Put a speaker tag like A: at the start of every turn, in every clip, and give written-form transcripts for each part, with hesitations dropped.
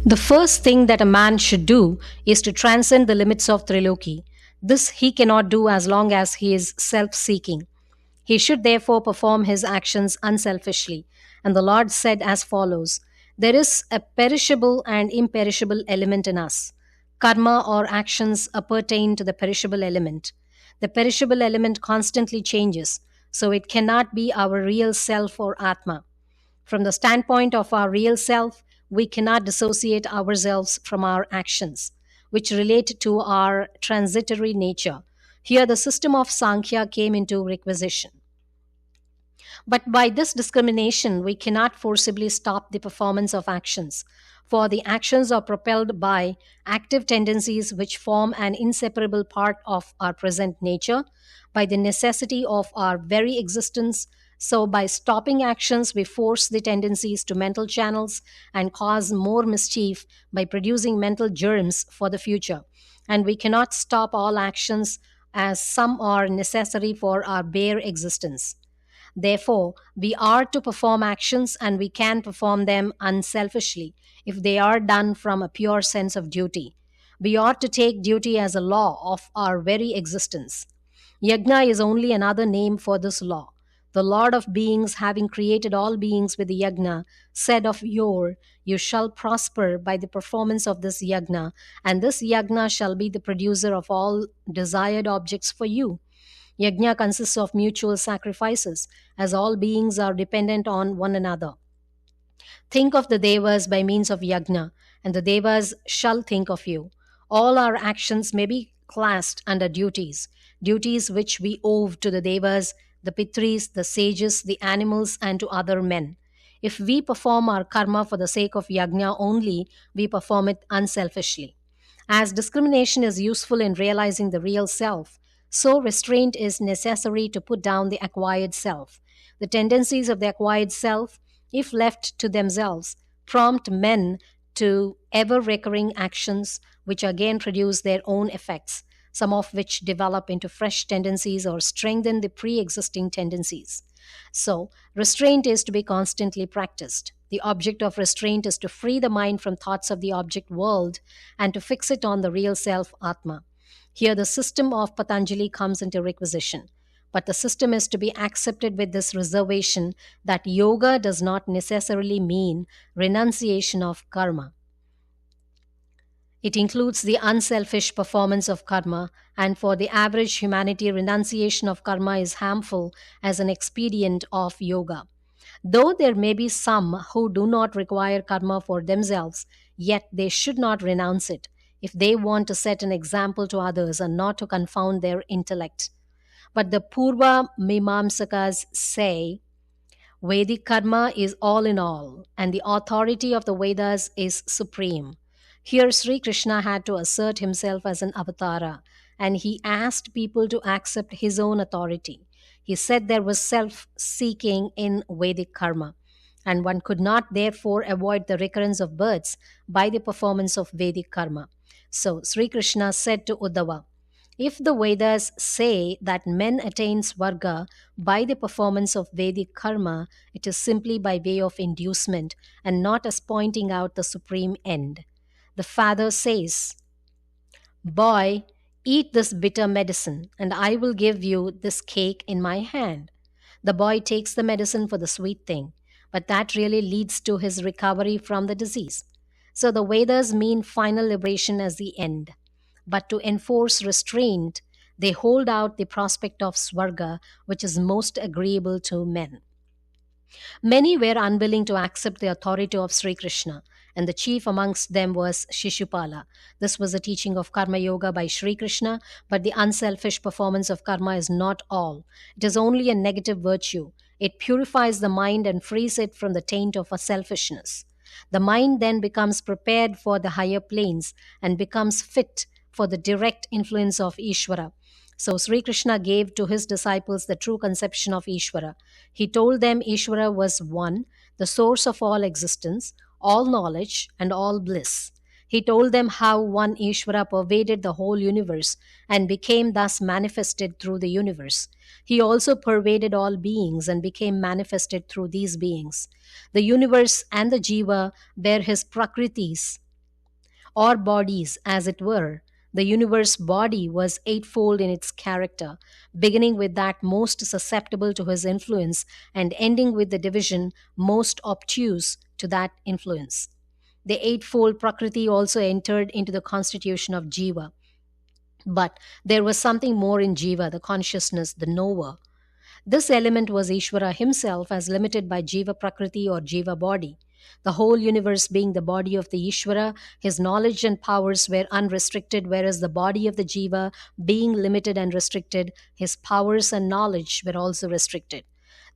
A: The first thing that a man should do is to transcend the limits of Triloki. This he cannot do as long as he is self seeking. He should therefore perform his actions unselfishly. And the Lord said as follows: There is a perishable and imperishable element in us. Karma or actions appertain to the perishable element. The perishable element constantly changes, so it cannot be our real self or Atma. From the standpoint of our real self, we cannot dissociate ourselves from our actions, which relate to our transitory nature. Here, the system of Sankhya came into requisition. But by this discrimination, we cannot forcibly stop the performance of actions, for the actions are propelled by active tendencies which form an inseparable part of our present nature, by the necessity of our very existence. So, by stopping actions, we force the tendencies to mental channels and cause more mischief by producing mental germs for the future. And we cannot stop all actions, as some are necessary for our bare existence. Therefore, we are to perform actions and we can perform them unselfishly if they are done from a pure sense of duty. We ought to take duty as a law of our very existence. Yajna is only another name for this law. The Lord of beings, having created all beings with the yajna, said of yore, You shall prosper by the performance of this yajna, and this yajna shall be the producer of all desired objects for you. Yajna consists of mutual sacrifices, as all beings are dependent on one another. Think of the Devas by means of yajna, and the Devas shall think of you. All our actions may be classed under duties, duties which we owe to the Devas, the Pitris, the sages, the animals, and to other men. If we perform our karma for the sake of yajna only, we perform it unselfishly. As discrimination is useful in realizing the real self, so restraint is necessary to put down the acquired self. The tendencies of the acquired self, if left to themselves, prompt men to ever recurring actions which again produce their own effects, some of which develop into fresh tendencies or strengthen the pre existing tendencies. So, restraint is to be constantly practiced. The object of restraint is to free the mind from thoughts of the object world and to fix it on the real self, Atma. Here, the system of Patanjali comes into requisition. But the system is to be accepted with this reservation that yoga does not necessarily mean renunciation of karma. It includes the unselfish performance of karma, and for the average humanity, renunciation of karma is harmful as an expedient of yoga. Though there may be some who do not require karma for themselves, yet they should not renounce it if they want to set an example to others and not to confound their intellect. But the Purva Mimamsakas say Vedic karma is all in all, and the authority of the Vedas is supreme. Here, Sri Krishna had to assert himself as an avatara, and he asked people to accept his own authority. He said there was self seeking in Vedic karma, and one could not therefore avoid the recurrence of births by the performance of Vedic karma. So, Sri Krishna said to Uddhava, if the Vedas say that men attain Swarga by the performance of Vedic karma, it is simply by way of inducement and not as pointing out the supreme end. The father says, Boy, eat this bitter medicine, and I will give you this cake in my hand. The boy takes the medicine for the sweet thing, but that really leads to his recovery from the disease. So the Vedas mean final liberation as the end. But to enforce restraint, they hold out the prospect of Swarga, which is most agreeable to men. Many were unwilling to accept the authority of Sri Krishna, and the chief amongst them was Shishupala. This was a teaching of Karma Yoga by Sri Krishna, but the unselfish performance of karma is not all. It is only a negative virtue. It purifies the mind and frees it from the taint of a selfishness. The mind then becomes prepared for the higher planes and becomes fit for the direct influence of Ishvara. So Sri Krishna gave to his disciples the true conception of Ishvara. He told them Ishvara was one, the source of all existence, all knowledge, and all bliss. He told them how one Ishvara pervaded the whole universe and became thus manifested through the universe. He also pervaded all beings and became manifested through these beings. The universe and the jiva bear his prakritis, or bodies, as it were. The universe body was eightfold in its character, beginning with that most susceptible to his influence and ending with the division most obtuse to that influence. The eightfold Prakriti also entered into the constitution of Jiva. But there was something more in Jiva, the consciousness, the knower. This element was Ishvara himself as limited by Jiva Prakriti or Jiva body. The whole universe being the body of the Ishvara, his knowledge and powers were unrestricted, whereas the body of the Jiva, being limited and restricted, his powers and knowledge were also restricted.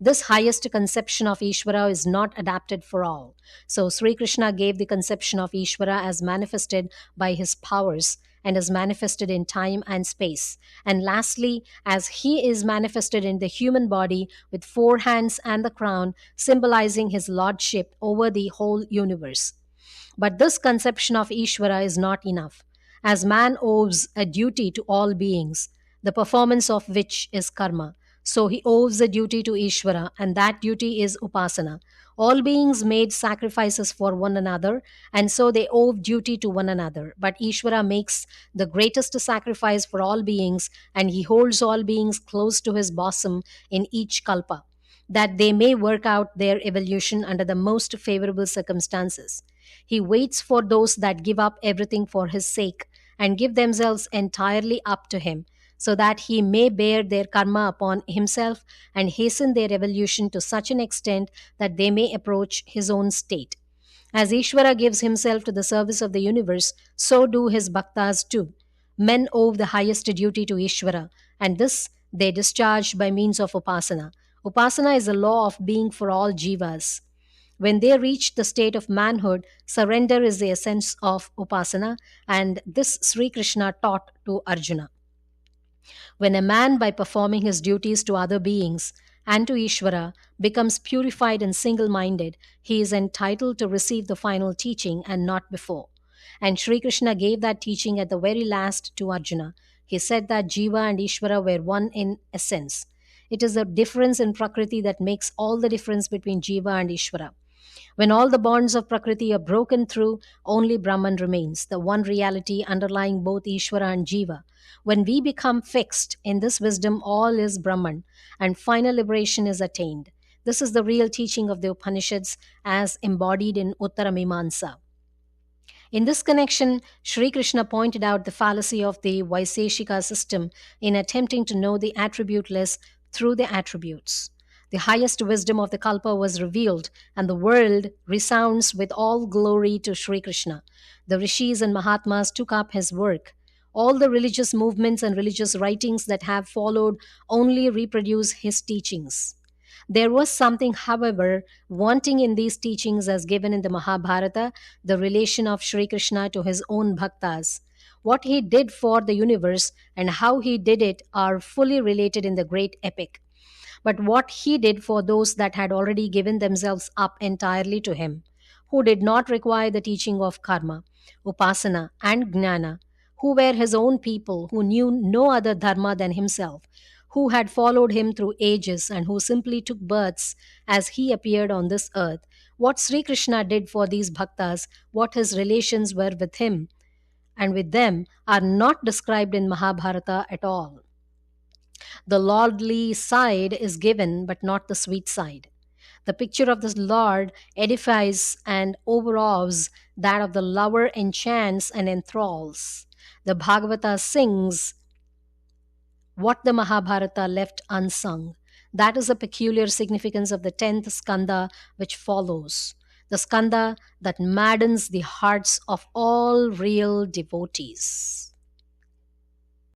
A: This highest conception of Ishvara is not adapted for all. So Sri Krishna gave the conception of Ishvara as manifested by his powers and as manifested in time and space. And lastly, as he is manifested in the human body with four hands and the crown, symbolizing his lordship over the whole universe. But this conception of Ishvara is not enough, as man owes a duty to all beings, the performance of which is karma. So he owes a duty to Ishvara, and that duty is upasana. All beings made sacrifices for one another, and so they owe duty to one another. But Ishvara makes the greatest sacrifice for all beings, and he holds all beings close to his bosom in each kalpa, that they may work out their evolution under the most favorable circumstances. He waits for those that give up everything for his sake and give themselves entirely up to him, so that he may bear their karma upon himself and hasten their evolution to such an extent that they may approach his own state. As Ishvara gives himself to the service of the universe, so do his bhaktas too. Men owe the highest duty to Ishvara, and this they discharge by means of upasana. Upasana is a law of being for all jivas. When they reach the state of manhood, surrender is the essence of upasana, and this Sri Krishna taught to Arjuna. When a man, by performing his duties to other beings and to Ishvara, becomes purified and single minded, he is entitled to receive the final teaching and not before. And Sri Krishna gave that teaching at the very last to Arjuna. He said that Jiva and Ishvara were one in essence. It is the difference in Prakriti that makes all the difference between Jiva and Ishvara. When all the bonds of Prakriti are broken through, only Brahman remains, the one reality underlying both Ishvara and Jiva. When we become fixed in this wisdom, all is Brahman, and final liberation is attained. This is the real teaching of the Upanishads as embodied in Uttaramimamsa. In this connection, Sri Krishna pointed out the fallacy of the Vaiseshika system in attempting to know the attributeless through the attributes. The highest wisdom of the Kalpa was revealed, and the world resounds with all glory to Sri Krishna. The rishis and Mahatmas took up his work. All the religious movements and religious writings that have followed only reproduce his teachings. There was something, however, wanting in these teachings as given in the Mahabharata, the relation of Sri Krishna to his own bhaktas. What he did for the universe and how he did it are fully related in the great epic. But what he did for those that had already given themselves up entirely to him, who did not require the teaching of karma, upasana, and jnana, who were his own people, who knew no other dharma than himself, who had followed him through ages, and who simply took births as he appeared on this earth. What Sri Krishna did for these bhaktas, what his relations were with him and with them, are not described in Mahabharata at all. The lordly side is given, but not the sweet side. The picture of the Lord edifies and overawes, that of the lover enchants and enthralls. The Bhagavata sings what the Mahabharata left unsung. That is the peculiar significance of the 10th Skanda which follows. The Skanda that maddens the hearts of all real devotees.